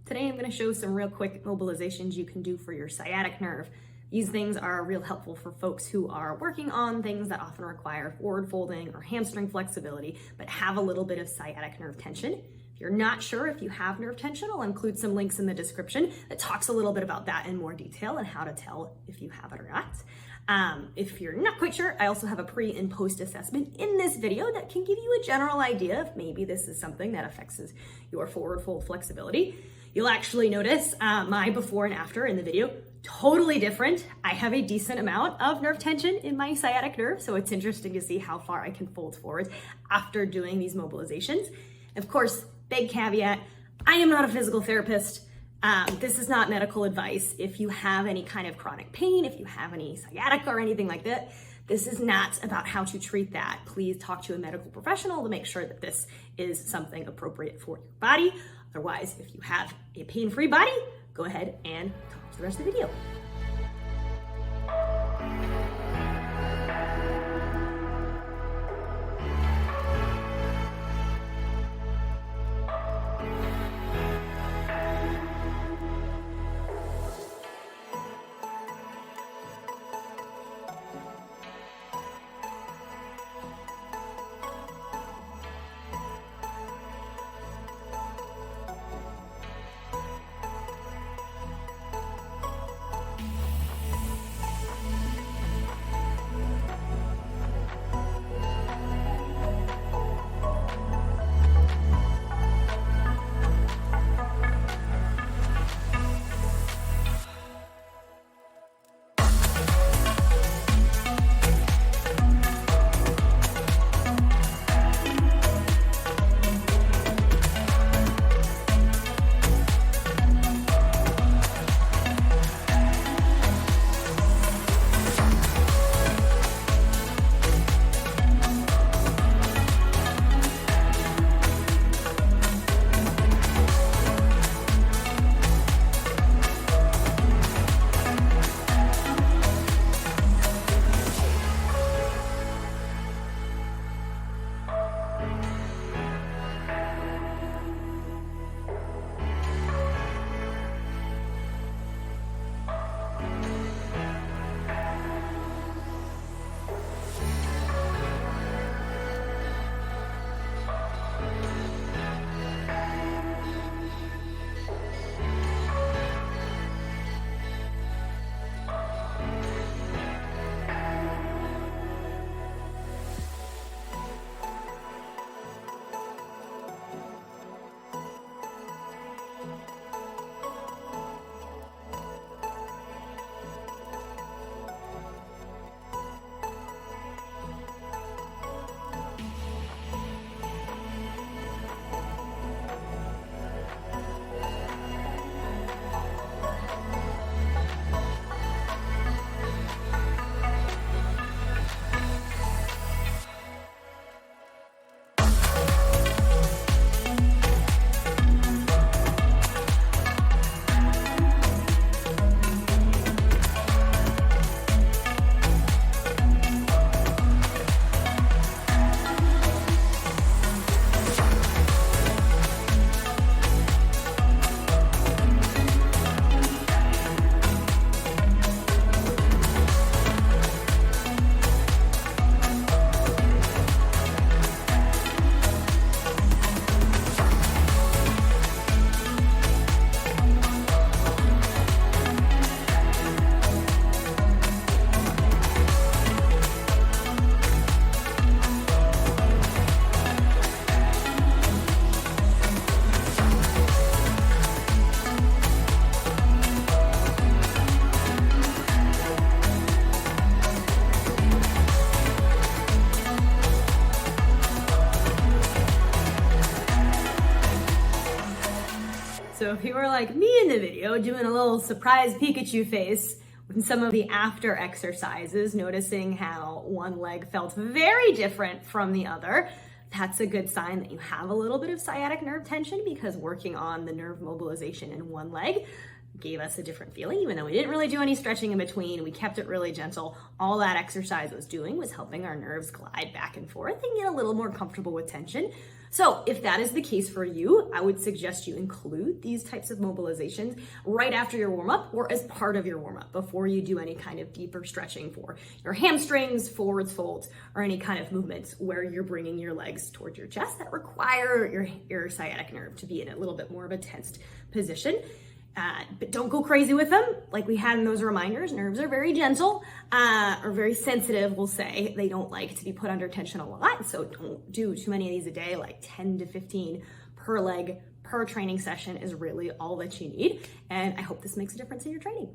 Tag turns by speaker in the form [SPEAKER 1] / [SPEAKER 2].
[SPEAKER 1] Today I'm going to show some real quick mobilizations you can do for your sciatic nerve. These things are real helpful for folks who are working on things that often require forward folding or hamstring flexibility, but have a little bit of sciatic nerve tension. If you're not sure if you have nerve tension, I'll include some links in the description that talks a little bit about that in more detail and how to tell if you have it or not. If you're not quite sure, I also have a pre and post assessment in this video that can give you a general idea if maybe this is something that affects your forward fold flexibility. You'll actually notice my before and after in the video, totally different. I have a decent amount of nerve tension in my sciatic nerve, so it's interesting to see how far I can fold forward after doing these mobilizations. Of course, big caveat, I am not a physical therapist. This is not medical advice. If you have any kind of chronic pain, if you have any sciatica or anything like that, this is not about how to treat that. Please talk to a medical professional to make sure that this is something appropriate for your body. Otherwise, if you have a pain-free body, go ahead and watch the rest of the video. So if you were like me in the video, doing a little surprise Pikachu face with some of the after exercises, noticing how one leg felt very different from the other, that's a good sign that you have a little bit of sciatic nerve tension, because working on the nerve mobilization in one leg gave us a different feeling, even though we didn't really do any stretching in between. We kept it really gentle. All that exercise was doing was helping our nerves glide back and forth and get a little more comfortable with tension. So if that is the case for you, I would suggest you include these types of mobilizations right after your warm-up or as part of your warm-up before you do any kind of deeper stretching for your hamstrings, forwards folds, or any kind of movements where you're bringing your legs towards your chest that require your sciatic nerve to be in a little bit more of a tensed position. But don't go crazy with them. Like we had in those reminders, nerves are very gentle, or very sensitive, we'll say. They don't like to be put under tension a lot, so don't do too many of these a day, like 10 to 15 per leg per training session is really all that you need. And I hope this makes a difference in your training.